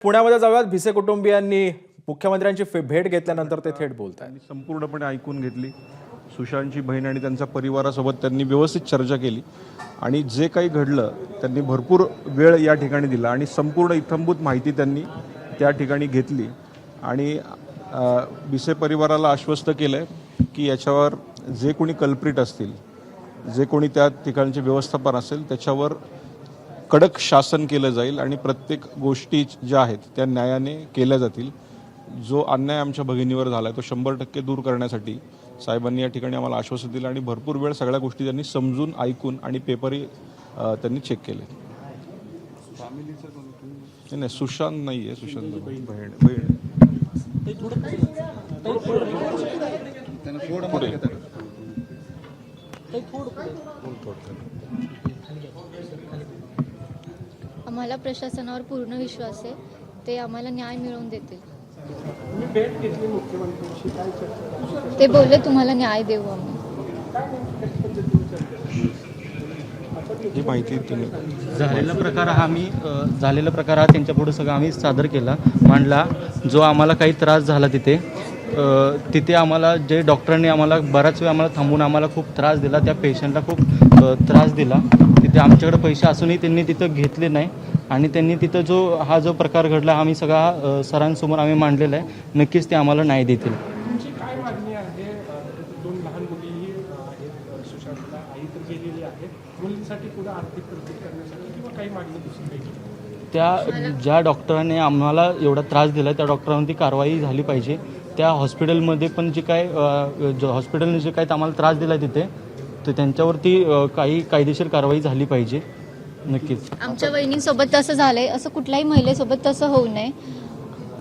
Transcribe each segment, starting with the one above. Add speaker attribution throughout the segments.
Speaker 1: पुण्यामध्ये जाऊयात. भिसे कुटुंबियांनी मुख्यमंत्र्यांची भेट घेतल्यानंतर ते थेट बोलत आहेत.
Speaker 2: संपूर्णपणे ऐकून घेतली. सुशांतची बहीण आणि त्यांच्या परिवारासोबत त्यांनी व्यवस्थित चर्चा केली आणि जे काही घडलं त्यांनी भरपूर वेळ या ठिकाणी दिला आणि संपूर्ण इत्थंभूत माहिती त्यांनी त्या ठिकाणी घेतली आणि भिसे परिवाराला आश्वस्त केलं आहे की याच्यावर जे कोणी कल्प्रिट असतील, जे कोणी त्या ठिकाणचे व्यवस्थापन असेल त्याच्यावर कडक शासन केलं जाईल आणि प्रत्येक गोष्टी ज्या आहेत त्या न्यायाने केल्या जातील. जो अन्याय आमच्या भगिनीवर झाला आहे तो 100% दूर करण्यासाठी साहेबांनी या ठिकाणी आम्हाला आश्वासन दिलं आणि भरपूर वेळ सगळ्या गोष्टी त्यांनी समजून ऐकून आणि पेपरही त्यांनी चेक केले. नाही, सुशांत नाही आहे, सुशांत बहीण
Speaker 3: आम्हाला प्रशासनावर पूर्ण विश्वास आहे. ते आम्हाला न्याय मिळवून देतील. ते बोलले तुम्हाला न्याय देऊ आम्ही.
Speaker 2: ही माहिती
Speaker 4: झालेला प्रकार हा त्यांच्यापुढे सगळं आम्ही सादर केला, मांडला. जो आम्हाला काही त्रास झाला तिथे आम्हाला जे डॉक्टरांनी आम्हाला बराच वेळ आम्हाला थांबून आम्हाला खूप त्रास दिला, त्या पेशंटला खूप त्रास दिला. तिथे आमच्याकडे पैसे असूनही त्यांनी तिथं घेतले नाही आणि त्यांनी तिथं हा जो प्रकार घडला आम्ही सगळा सरांसमोर आम्ही मांडलेला आहे. नक्कीच ते आम्हाला न्याय देतील.
Speaker 5: काय मागणी आहे? दोन लहान मुलीही आहेत, सुशांतला आई तर गेलेली आहे. मुलींसाठी पुढे आर्थिक तरतूद करण्यासाठी किंवा काही मागणी दुसरी काही
Speaker 4: त्या ज्या डॉक्टरांनी आम्हाला एवढा त्रास दिला त्या डॉक्टरांवरती कारवाई झाली पाहिजे. त्या हॉस्पिटलमध्ये पण जे काय हॉस्पिटलने जे काय आम्हाला त्रास दिला तिथे तर त्यांच्यावरती काही कायदेशीर कारवाई झाली पाहिजे. नक्कीच
Speaker 3: आमच्या वहिनींसोबत तसं झालंय, असं कुठल्याही महिलेसोबत तसं होऊ नये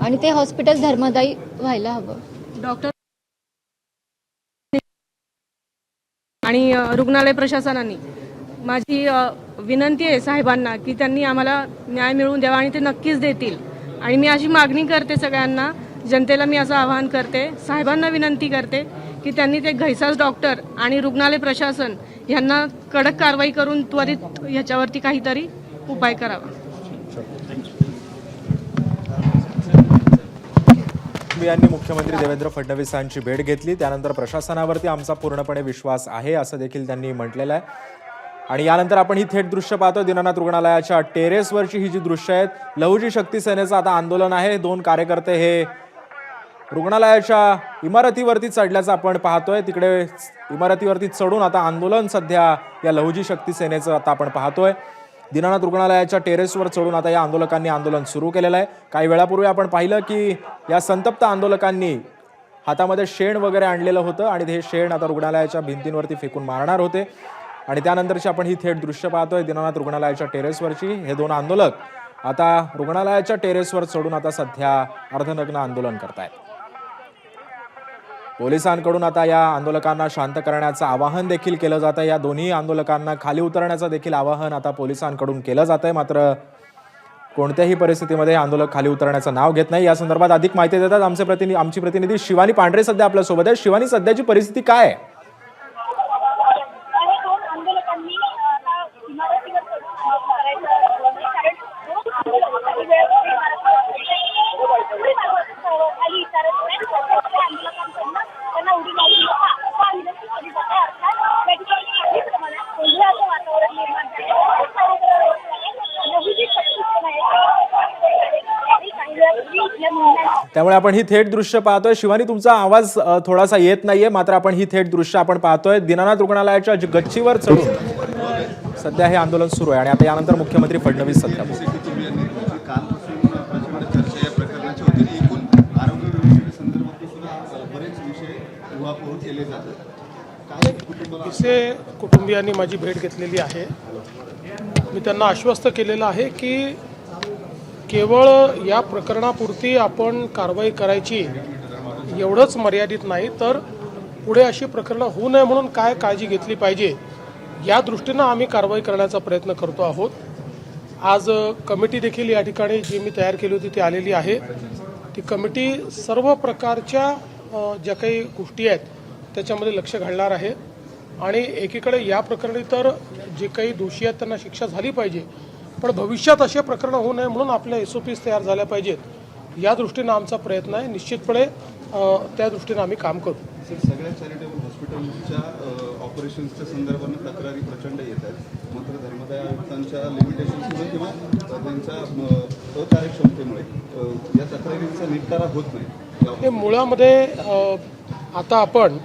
Speaker 3: आणि ते हॉस्पिटल धर्मदायी व्हायला हवं.
Speaker 6: डॉक्टर आणि रुग्णालय प्रशासनाने माझी विनंती आहे साहेबांना की त्यांनी आम्हाला न्याय मिळवून द्यावा आणि ते नक्कीच देतील. आणि मी अशी मागणी करते सगळ्यांना, जनतेला मी असं आवाहन करते, साहेबांना विनंती करते की त्यांनी ते घैसास डॉक्टर आणि रुग्णालय प्रशासन यांना कडक कारवाई करून त्वरित ह्याच्यावरती काहीतरी उपाय करावा.
Speaker 1: यांनी मुख्यमंत्री देवेंद्र फडणवीसांची भेट घेतली. त्यानंतर प्रशासनावरती आमचा पूर्णपणे विश्वास आहे असं देखील त्यांनी म्हटलेलं आहे. आणि यानंतर आपण ही थेट दृश्य पाहतो. दीनानाथ रुग्णालयाच्या टेरेसवरची ही जी दृश्य आहेत. लहुजी शक्ती सेनेचं आता आंदोलन आहे. 2 कार्यकर्ते हे रुग्णालयाच्या इमारतीवरती चढल्याचं आपण पाहतोय. तिकडे इमारतीवरती चढून आता आंदोलन सध्या या लहुजी शक्ती सेनेचं आता आपण पाहतोय. दीनानाथ रुग्णालयाच्या टेरेसवर चढून आता या आंदोलकांनी आंदोलन सुरू केलेलं आहे. काही वेळापूर्वी आपण पाहिलं की या संतप्त आंदोलकांनी हातामध्ये शेण वगैरे आणलेलं होतं आणि हे शेण आता रुग्णालयाच्या भिंतींवरती फेकून मारणार होते. आणि त्यानंतरची आपण ही थेट दृश्य पाहतोय दीनानाथ रुग्णालयाच्या टेरेसवरची. हे 2 आंदोलक आता रुग्णालयाच्या टेरेसवर चढून आता सध्या अर्धनग्न आंदोलन करतायत. पोलिसांकडून आता या आंदोलकांना शांत करण्याचं आवाहन देखील केलं जात आहे. या दोन्ही आंदोलकांना खाली उतरण्याचं देखील आवाहन आता पोलिसांकडून केलं जात आहे. मात्र कोणत्याही परिस्थितीमध्ये आंदोलक खाली उतरण्याचं नाव घेत नाही. या संदर्भात अधिक माहिती देतात आमची प्रतिनिधी शिवानी पांढरे सध्या आपल्यासोबत आहे. शिवानी, सध्याची परिस्थिती काय आहे? त्यामुळे आपण ही थेट दृश्य पाहतोय. शिवानी, तुमचा आवाज थोडासा येत नाहीये, मात्र आपण ही थेट दृश्य आपण पाहतोय. दीनानाथ रुग्णालयाच्या गच्चीवर चढून सध्या हे आंदोलन सुरू आहे आणि आता यानंतर मुख्यमंत्री फडणवीस सध्या
Speaker 5: भिसे कुटुंबियांनी माझी भेट घेतलेली आहे. मी त्यांना आश्वस्त केलेलं आहे की केवळ या प्रकरणापुरती आपण कारवाई करायची एवढंच मर्यादित नाही, तर पुढे अशी प्रकरणं होऊ नये म्हणून काय काळजी घेतली पाहिजे या दृष्टीनं आम्ही कारवाई करण्याचा प्रयत्न करतो आहोत. आज कमिटी देखील या ठिकाणी जी मी तयार केली होती ती आलेली आहे. ती कमिटी सर्व प्रकारच्या ज्या काही गोष्टी आहेत त्याच्यामध्ये लक्ष घालणार आहे आणि एकीकडे या प्रकरणी तर जे काही दोषी आहेत त्यांना शिक्षा झाली पाहिजे, पण भविष्यात असे प्रकरण होऊ नये म्हणून आपल्या SOPs तयार झाल्या पाहिजेत या दृष्टीनं आमचा प्रयत्न आहे. निश्चितपणे त्या दृष्टीनं आम्ही काम करू.
Speaker 7: सर, सगळ्या चॅरिटेबल हॉस्पिटलच्या ऑपरेशन्सच्या संदर्भानं तक्रारी प्रचंड येत आहेत. मात्र धर्मदाय आयुक्तांच्या लिमिटेशन्समुळे किंवा त्यांच्या अकार्यक्षमतेमुळे या तक्रारींचा निपटारा होत नाही.
Speaker 5: हे मुळामध्ये आता आपण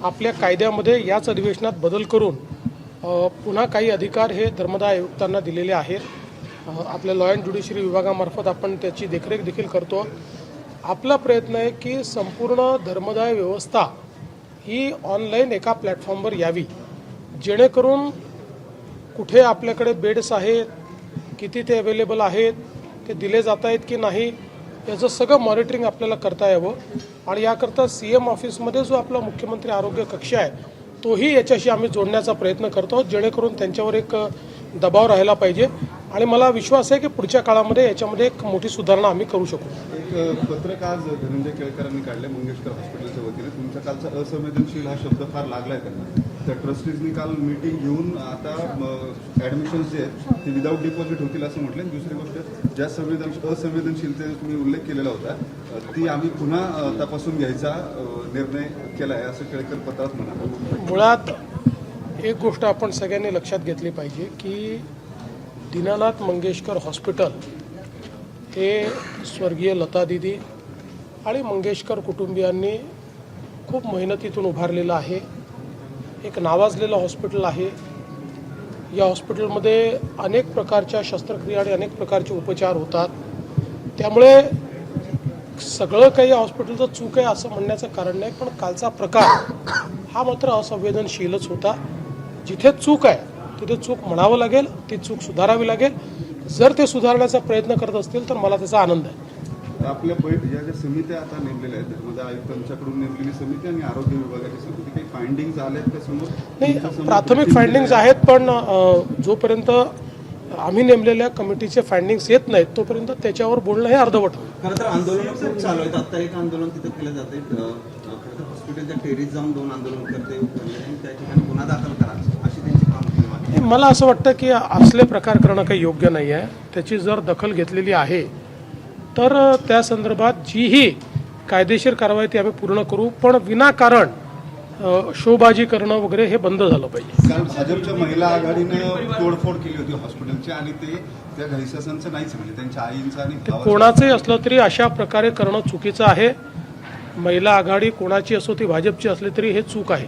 Speaker 5: आपल्या कायद्यामध्ये याच अधिवेशनात बदल करून पुन्हा काही अधिकार हे धर्मदाय आयुक्तांना दिलेले आहेत. आपल्या लॉ अँड ज्युडिशरी विभागामार्फत आपण त्याची देखरेख देखील करतो. आपला प्रयत्न आहे की संपूर्ण धर्मदाय व्यवस्था ही ऑनलाईन एका प्लॅटफॉर्मवर यावी, जेणेकरून कुठे आपल्याकडे बेड्स आहेत, किती ते अवेलेबल आहेत, ते दिले जात आहेत की नाही, याचं सगळं मॉनिटरिंग आपल्याला करता यावं. आणि याकरता CM ऑफिसमध्ये जो आपला मुख्यमंत्री आरोग्य कक्ष आहे तोही याच्याशी आम्ही जोडण्याचा प्रयत्न करतो, जेणेकरून त्यांच्यावर एक दबाव राहिला पाहिजे. आणि मला विश्वास आहे की पुढच्या काळामध्ये याच्यामध्ये एक मोठी सुधारणा आम्ही करू शकू.
Speaker 7: एक पत्रक आज धनंजय केळकरांनी काढले मंगेशकर हॉस्पिटलच्या वतीने. तुमच्या कालचा असंवेदनशील हा शब्द फार लागला आहे त्यांना. त्या ट्रस्टीजनी काल मीटिंग घेऊन आता ॲडमिशन्स जे आहेत ते विदाऊट डिपॉझिट होतील असं म्हटलं. दुसरी गोष्ट, ज्या असंवेदनशीलतेचा तुम्ही उल्लेख केलेला होता ती आम्ही पुन्हा तपासून घ्यायचा निर्णय केला आहे असं केळकर पत्रात म्हणाले.
Speaker 5: मुळात एक गोष्ट आपण सगळ्यांनी लक्षात घेतली पाहिजे की दीनानाथ मंगेशकर हॉस्पिटल हे स्वर्गीय लता दिदी आणि मंगेशकर कुटुंबियांनी खूप मेहनतीतून उभारलेलं आहे. एक नावाजलेलं हॉस्पिटल आहे. या हॉस्पिटलमध्ये अनेक प्रकारच्या शस्त्रक्रिया आणि अनेक प्रकारचे उपचार होतात. त्यामुळे सगळं काही हॉस्पिटलचं चूक आहे असं म्हणण्याचं कारण नाही, पण कालचा प्रकार हा मात्र असंवेदनशीलच होता. जिथे चूक आहे तिथे चूक म्हणावं लागेल, ती चूक सुधारावी लागेल. जर ते सुधारण्याचा प्रयत्न करत असतील तर मला त्याचा आनंद आहे.
Speaker 7: आपल्या या ज्या समित्या आता नेमलेल्या आहेत, धर्मदाय आयुक्तांच्याकडून नेमलेली समिती आणि आरोग्य विभागाची समिती, काही फायंडिंग्स आल्या आहेत का समोर?
Speaker 5: नाही, प्राथमिक फायंडिंग्स आहेत, पण जोपर्यंत आम्ही नेमलेल्या कमिटीचे फायंडिंग्स येत नाहीत तोपर्यंत त्याच्यावर बोलणं हे अर्धवट.
Speaker 8: खरं तर आंदोलन खूप चालू आहेत. आता एक आंदोलन तिथं केलं जाते. हॉस्पिटलच्या टेरीस जाऊन 2 आंदोलनकर्ते उतरले आणि त्या ठिकाणी गुन्हा दाखल करा अशी त्यांची मागणी.
Speaker 5: मला असं वाटतं की असले प्रकार करणं काही योग्य नाही आहे. त्याची जर दखल घेतलेली आहे तर त्या संदर्भात जीही कायदेशीर कारवाई ती आम्ही पूर्ण करू, पण विनाकारण शोबाजी करणं वगैरे हे बंद झालं पाहिजे.
Speaker 7: कारण भाजपच्या महिला आघाडीनं तोडफोड केली होती हॉस्पिटलची आणि ते त्या घैसासांचं नाहीच, म्हणजे त्यांच्या आईंचं आणि
Speaker 5: कोणाचंही असलं तरी अशा प्रकारे करणं चुकीचं आहे. महिला आघाडी कोणाची असो, ती भाजपची असली तरी हे चूक आहे.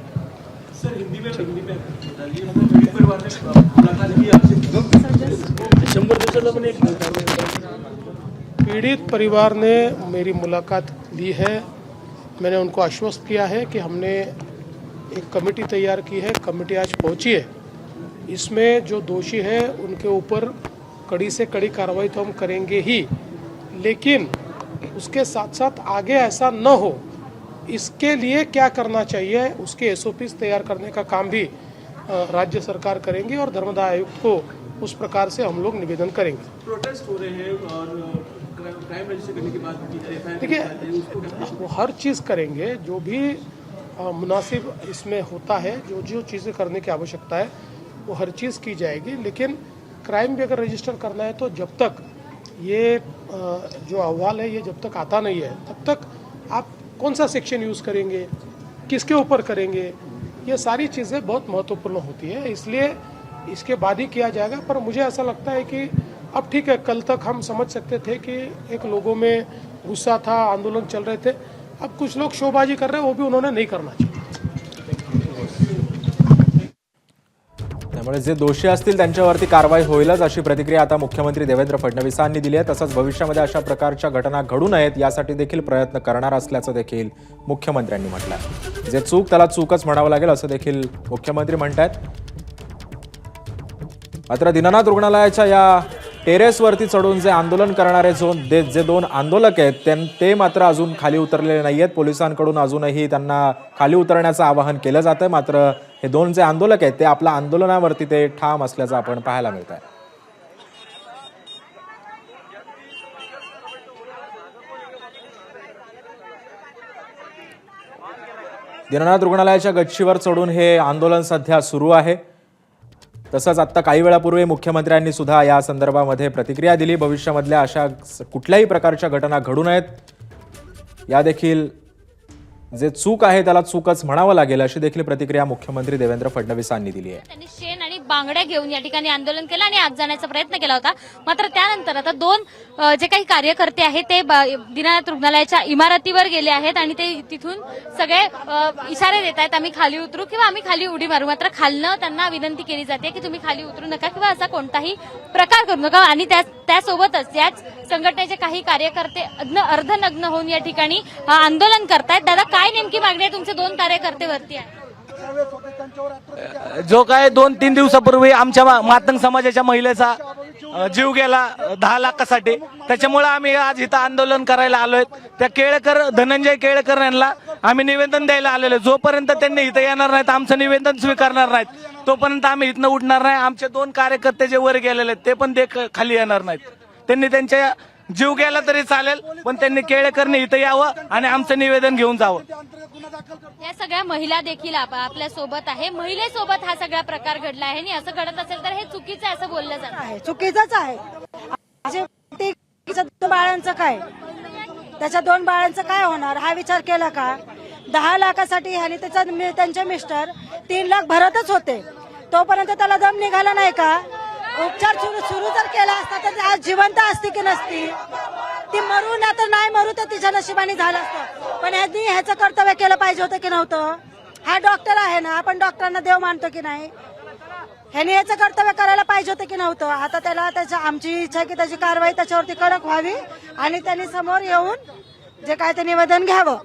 Speaker 5: पीड़ित परिवार ने मेरी मुलाकात ली है. मैंने उनको आश्वस्त किया है कि हमने एक कमेटी तैयार की है. कमेटी आज पहुंची है. इसमें जो दोषी है उनके ऊपर कड़ी से कड़ी कार्रवाई तो हम करेंगे ही, लेकिन उसके साथ साथ आगे ऐसा न हो इसके लिए क्या करना चाहिए उसके SOPs तैयार करने का काम भी राज्य सरकार करेंगे और धर्मदाय आयुक्त को उस प्रकार से हम लोग निवेदन करेंगे.
Speaker 9: प्रोटेस्ट हो रहे हैं और क्राइम रजिस्टर करने के बाद
Speaker 5: देखिए, हर चीज़ करेंगे जो भी मुनासिब इसमें होता है. जो जो चीज़ें करने की आवश्यकता है वो हर चीज़ की जाएगी. लेकिन क्राइम भी अगर रजिस्टर करना है तो जब तक ये जो अहवाल है ये जब तक आता नहीं है तब तक आप कौन सा सेक्शन यूज़ करेंगे, किसके ऊपर करेंगे, ये सारी चीज़ें बहुत महत्वपूर्ण होती है. इसलिए इसके बाद ही किया जाएगा. पर मुझे ऐसा लगता है कि अब ठीक है, कल तक हम समझ सकते थे कि एक लोगों में गुस्सा था, आंदोलन चल रहे थे. अब कुछ लोग शोबाजी कर रहे हैं, वो भी उन्होंने नहीं करना चाहिए.
Speaker 1: त्यामुळे जे दोषी असतील त्यांच्यावरती कारवाई होईलच अशी प्रतिक्रिया आता मुख्यमंत्री देवेंद्र फडणवीसांनी दिली आहे. तसंच भविष्यामध्ये अशा प्रकारच्या घटना घडू नयेत यासाठी देखील प्रयत्न करणार असल्याचं देखील मुख्यमंत्र्यांनी म्हटलं आहे. जे चूक त्याला चूकच म्हणावं लागेल असं देखील मुख्यमंत्री म्हणतात. मात्र दीनानाथ रुग्णालयाच्या या टेरेसवरती चढून जे आंदोलन करणारे जे 2 आंदोलक आहेत ते मात्र अजून खाली उतरलेले नाही आहेत. पोलिसांकडून अजूनही त्यांना खाली उतरण्याचं आवाहन केलं जातं. मात्र हे 2 जे आंदोलक आहेत ते आपल्या आंदोलनावरती ते ठाम असल्याचं आपण पाहायला मिळत आहे. दीनानाथ रुग्णालयाच्या गच्चीवर चढून हे आंदोलन सध्या सुरू आहे. तसंच आत्ता काही वेळापूर्वी मुख्यमंत्र्यांनी सुद्धा या संदर्भामध्ये प्रतिक्रिया दिली. भविष्यामधल्या अशा कुठल्याही प्रकारच्या घटना घडू नयेत, या देखील जे चूक आहे त्याला चूकच म्हणावं लागेल, अशी देखील प्रतिक्रिया मुख्यमंत्री देवेंद्र फडणवीसांनी दिली आहे.
Speaker 10: त्यांनी शेण आणि बांगड्या घेऊन या ठिकाणी आंदोलन केलं आणि आत जाण्याचा प्रयत्न केला होता. मात्र त्यानंतर आता दोन जे काही कार्यकर्ते आहेत ते दीनानाथ रुग्णालयाच्या इमारतीवर गेले आहेत आणि ते तिथून सगळे इशारे देत आहेत, आम्ही खाली उतरू किंवा आम्ही खाली उडी मारू. मात्र खालनं त्यांना विनंती केली जाते की तुम्ही खाली उतरू नका किंवा असा कोणताही प्रकार करू नका. आणि त्यासोबतच याच संघटनेचे काही कार्यकर्ते अर्धनग्न होऊन या ठिकाणी आंदोलन करतायत. दादा, काय नेमकी मागणी आहे तुमचे दोन कार्यकर्ते वरती आहे?
Speaker 11: जो काय 2-3 दिवसापूर्वी आमच्या मातंग समाजाच्या महिलेचा जीव गेला 10 लाखासाठी, त्याच्यामुळे आम्ही आज इथं आंदोलन करायला आलोय. त्या धनंजय केळकर यांना आम्ही निवेदन द्यायला आलेलो. जोपर्यंत त्यांनी इथं येणार नाहीत, आमचं निवेदन स्वीकारणार नाहीत, तोपर्यंत आम्ही इथनं उठणार नाही. आमचे 2 कार्यकर्ते जे वर गेलेले ते पण खाली येणार नाहीत. त्यांनी त्यांच्या जीव गेला तरी चालेल, पण त्यांनी केळकरने इथं यावं आणि आमचं निवेदन घेऊन जावं.
Speaker 10: या सगळ्या महिला देखील आपल्या सोबत आहे. महिलेसोबत हा सगळा प्रकार घडला आहे आणि असं घडत असेल तर हे चुकीचं आहे असं बोललं जात आहे.
Speaker 12: चुकीचंच आहे. 2 बाळांचं काय, त्याच्या 2 बाळांचं काय होणार हा विचार केला का? 10 लाखासाठी आणि त्यांचे मिस्टर 3 लाख भरतच होते, तोपर्यंत त्याला दम निघाला नाही का? उपचार सुरू जर केला असता तर आज जिवंत असती की नसती? ती मरू ना तर नाही मरू तर तिच्या नशिबाने झालं असतं. पण ह्यांनी ह्याचं कर्तव्य केलं पाहिजे होतं की नव्हतं? हा डॉक्टर आहे ना, आपण डॉक्टरांना देव मानतो की नाही? ह्यांनी याचं कर्तव्य करायला पाहिजे होतं की नव्हतं? आता आमची इच्छा आहे की त्याची कारवाई त्याच्यावरती कडक व्हावी आणि त्यांनी समोर येऊन जे काय ते निवेदन घ्यावं.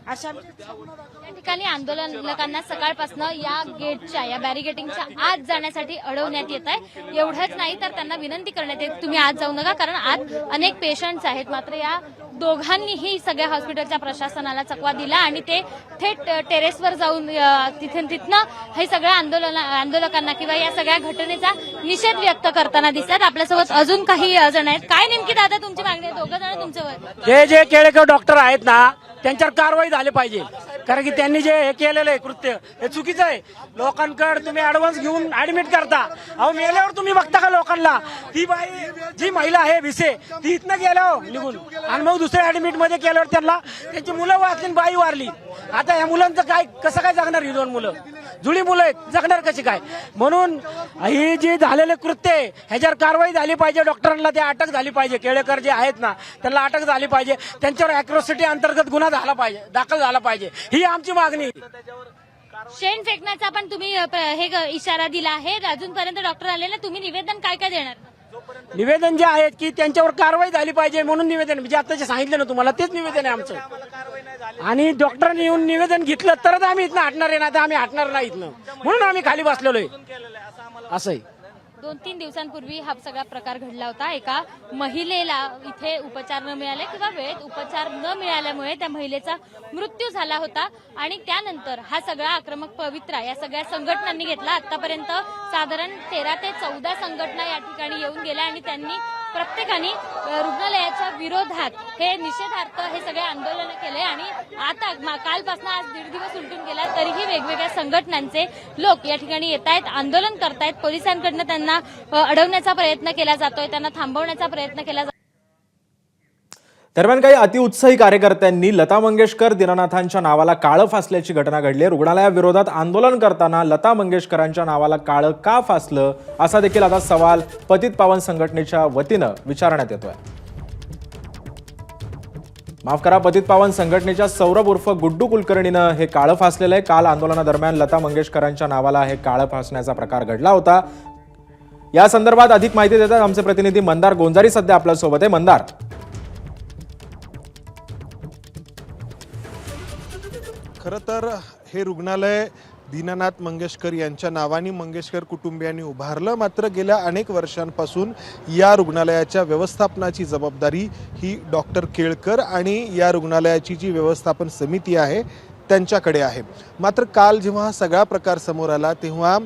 Speaker 12: अशा
Speaker 10: या ठिकाणी आंदोलकांना सकाळपासून या बॅरिगेटिंगच्या आत जाण्यासाठी अडवण्यात येत आहे. एवढंच नाही तर त्यांना विनंती करण्यात येते तुम्ही आत जाऊ नका, कारण आत अनेक पेशंट्स आहेत. मात्र या दोघांनीही सगळ्या हॉस्पिटलच्या प्रशासनाला चकवा दिला आणि ते थेट टेरेसवर जाऊन तिथनं हे सगळ्या आंदोलकांना किंवा या सगळ्या घटनेचा निषेध व्यक्त करताना दिसतात. आपल्यासोबत अजून काही जण आहेत. काय नेमकी दादा तुमची मागणी आहे? 2 जण तुमच्यावर.
Speaker 11: हे जे केळकर डॉक्टर आहेत ना, त्यांच्यावर कारवाई झाली पाहिजे, कारण की त्यांनी जे हे केलेलं आहे कृत्य हे चुकीचं आहे. लोकांकडे तुम्ही ऍडव्हान्स घेऊन ऍडमिट करता. अहो, मेल्यावर तुम्ही बघता का लोकांना? ती बाई जी महिला आहे विसे, ती इथनं गेल्यावर निघून आणि मग दुसऱ्या ऍडमिट मध्ये केल्यावर त्यांची मुलं वाचली, बाई वारली. आता या मुलांचं काय, कसं काय जगणार? ही 2 मुलं जुळी मुलं आहेत, जगणार कशी काय? म्हणून ही जी झालेले कृत्य आहे ह्याच्यावर कारवाई झाली पाहिजे. डॉक्टरांना ते अटक झाली पाहिजे. केळकर जे आहेत ना त्यांना अटक झाली पाहिजे. त्यांच्यावर अॅट्रॉसिटी अंतर्गत गुन्हा झाला पाहिजे, दाखल झाला पाहिजे, ही आमची मागणी.
Speaker 10: शेण फेकण्याचा पण तुम्ही हे इशारा दिला आहे. अजूनपर्यंत डॉक्टर आले ना, तुम्ही निवेदन काय देणार?
Speaker 11: निवेदन जे आहेत की त्यांच्यावर कारवाई झाली पाहिजे म्हणून निवेदन, म्हणजे आता जे सांगितलं ना तुम्हाला तेच निवेदन आहे आमचं. आणि डॉक्टरांनी येऊन निवेदन घेतलं तरच आम्ही इथनं हटणार आहे, ना तर आम्ही हटणार नाही इथनं. म्हणून आम्ही खाली बसलेलो आहे. असंही
Speaker 10: 2-3 दिवसांपूर्वी हा सगळा प्रकार घडला होता. एका महिलेला इथे उपचार न मिळाले किंवा वेळेत उपचार न मिळाल्यामुळे त्या महिलेचा मृत्यू झाला होता आणि त्यानंतर हा सगळा आक्रमक पवित्रा या सगळ्या संघटनांनी घेतला. आतापर्यंत साधारण 13 ते 14 संघटना या ठिकाणी येऊन गेल्या आणि त्यांनी प्रत्येकाने रुग्णालयाच्या विरोधात हे निषेधार्थ हे सगळे आंदोलन केले. आणि आता कालपासून आज 1.5 दिवस उलटून गेला तरीही वेगवेगळ्या संघटनांचे लोक या ठिकाणी येत आहेत, आंदोलन करतायत. पोलिसांकडनं त्यांना अडवण्याचा प्रयत्न केला जातोय, त्यांना थांबवण्याचा प्रयत्न केला जातोय.
Speaker 1: दरम्यान काही अतिउत्साही कार्यकर्त्यांनी लता मंगेशकर दीनानाथांच्या नावाला काळं फासल्याची घटना घडली. रुग्णालयाविरोधात आंदोलन करताना लता मंगेशकरांच्या नावाला काळं का फासलं असा देखील आता सवाल पतित पावन संघटनेच्या वतीनं विचारण्यात येतोय. माफ करा, पतित पावन संघटनेच्या सौरभ उर्फ गुड्डू कुलकर्णीनं हे काळं फासलेलं आहे. काल आंदोलनादरम्यान लता मंगेशकरांच्या नावाला हे काळं फासण्याचा प्रकार घडला होता. या संदर्भात अधिक माहिती देतात आमचे प्रतिनिधी मंदार गोंजारी सध्या आपल्यासोबत आहे. मंदार,
Speaker 2: खरं तर हे रुग्णालय दीनानाथ मंगेशकर यांच्या नावाने मंगेशकर कुटुंबियांनी उभारलं. मात्र गेल्या अनेक वर्षांपासून या रुग्णालयाच्या व्यवस्थापनाची जबाबदारी ही डॉक्टर केळकर आणि या रुग्णालयाची जी व्यवस्थापन समिती आहे
Speaker 13: त्यांच्याकडे आहे. मात्र काल जेव्हा हा सगळा प्रकार समोर आला तेव्हा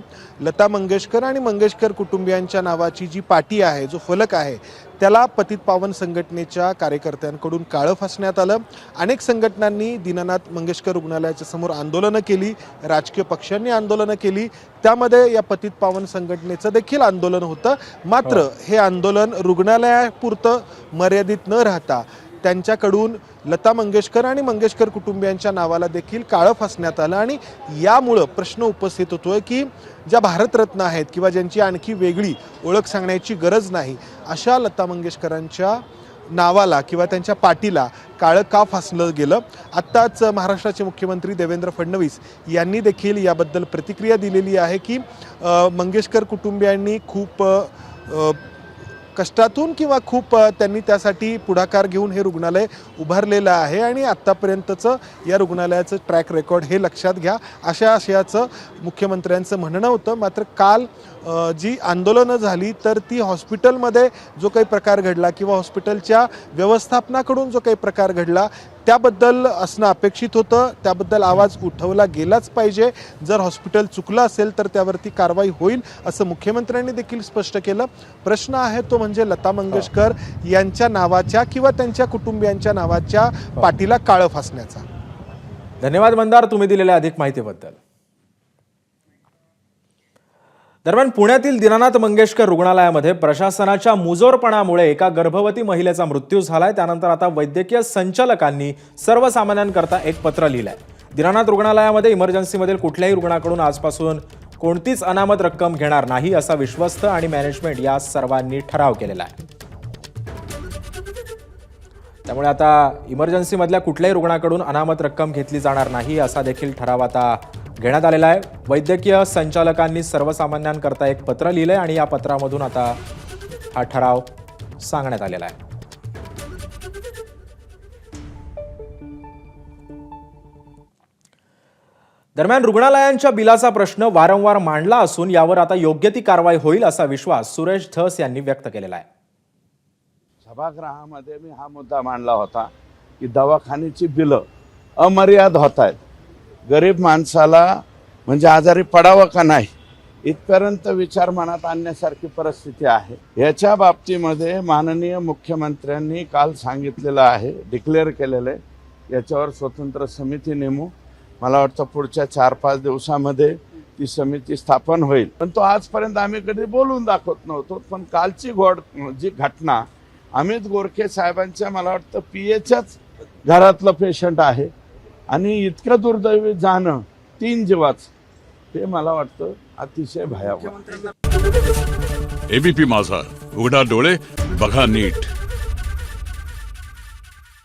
Speaker 13: लता मंगेशकर आणि मंगेशकर कुटुंबियांच्या नावाची जी पाटी आहे, जो फलक आहे, त्याला पतित पावन संघटनेच्या कार्यकर्त्यांकडून काळं फासण्यात आलं. अनेक संघटनांनी दीनानाथ मंगेशकर रुग्णालयाच्या समोर आंदोलनं केली, राजकीय पक्षांनी आंदोलनं केली, त्यामध्ये या पतित पावन संघटनेचं देखील आंदोलन होतं. मात्र हे आंदोलन रुग्णालयापुरतं मर्यादित न राहता त्यांच्याकडून लता मंगेशकर आणि मंगेशकर कुटुंबियांच्या नावाला देखील काळं फासण्यात आलं. आणि यामुळं प्रश्न उपस्थित होतोय की ज्या भारतरत्न आहेत किंवा ज्यांची आणखी वेगळी ओळख सांगण्याची गरज नाही, अशा लता मंगेशकरांच्या नावाला किंवा त्यांच्या पाटीला काळं का फासलं गेलं. आत्ताच महाराष्ट्राचे मुख्यमंत्री देवेंद्र फडणवीस यांनी देखील याबद्दल प्रतिक्रिया दिलेली आहे की मंगेशकर कुटुंबियांनी खूप कष्टातून किंवा खूप त्यांनी त्यासाठी पुढाकार घेऊन हे रुग्णालय उभारलेलं आहे आणि आत्तापर्यंतचं या रुग्णालयाचं ट्रॅक रेकॉर्ड हे लक्षात घ्या, अशा आशयाचं मुख्यमंत्र्यांचं म्हणणं होतं. मात्र काल जी आंदोलनं झाली तर ती हॉस्पिटलमध्ये जो काही प्रकार घडला किंवा हॉस्पिटलच्या व्यवस्थापनाकडून जो काही प्रकार घडला त्याबद्दल असणं अपेक्षित होतं, त्याबद्दल आवाज उठवला गेलाच पाहिजे. जर हॉस्पिटल चुकलं असेल तर त्यावरती कारवाई होईल असं मुख्यमंत्र्यांनी देखील स्पष्ट केलं. प्रश्न आहे तो म्हणजे लता मंगेशकर यांच्या नावाच्या किंवा त्यांच्या कुटुंबियांच्या नावाच्या पाटीला काळं फासण्याचा.
Speaker 1: धन्यवाद मंदार, तुम्ही दिलेल्या अधिक माहितीबद्दल. दरम्यान पुण्यातील दीनानाथ मंगेशकर रुग्णालयामध्ये प्रशासनाच्या मुजोरपणामुळे एका गर्भवती महिलेचा मृत्यू झालाय. त्यानंतर आता वैद्यकीय संचालकांनी सर्वसामान्यांकरता एक पत्र लिहिलंय. दीनानाथ रुग्णालयामध्ये इमर्जन्सीमधील कुठल्याही रुग्णाकडून आजपासून कोणतीच अनामत रक्कम घेणार नाही असा विश्वस्त आणि मॅनेजमेंट या सर्वांनी ठराव केलेला आहे. त्यामुळे आता इमर्जन्सीमधल्या कुठल्याही रुग्णाकडून अनामत रक्कम घेतली जाणार नाही असा देखील ठराव आता घेण्यात आलेला आहे. वैद्यकीय संचालकांनी सर्वसामान्यांकरता एक पत्र लिहिलंय आणि या पत्रामधून आता हा ठराव सांगण्यात आलेला आहे. दरम्यान रुग्णालयांच्या बिलाचा प्रश्न वारंवार मांडला असून यावर आता योग्य ती कारवाई होईल असा विश्वास सुरेश धस यांनी व्यक्त केलेला आहे.
Speaker 14: सभागृहामध्ये मी हा मुद्दा मांडला होता की दवाखान्याची बिलं अमर्याद होत आहेत. गरीब माणसाला म्हणजे आजारी पडावं का नाही इथपर्यंत विचार मनात आणण्यासारखी परिस्थिती आहे. याच्या बाबतीमध्ये माननीय मुख्यमंत्र्यांनी काल सांगितलेलं आहे, डिक्लेअर केलेलं आहे, याच्यावर स्वतंत्र समिती नेमू. मला वाटतं पुढच्या 4-5 दिवसामध्ये ती समिती स्थापन होईल. पण तो आजपर्यंत आम्ही कधी बोलून दाखवत नव्हतो. पण कालची जी घटना अमित गोरखे साहेबांच्या मला वाटतं PAच्याच घरातलं पेशंट आहे आणि इतकं दुर्दैवी जाणं 3 जीवाचं हे मला वाटतं अतिशय भयावह.
Speaker 15: ABP माझा, उघडा डोळे बघा नीट.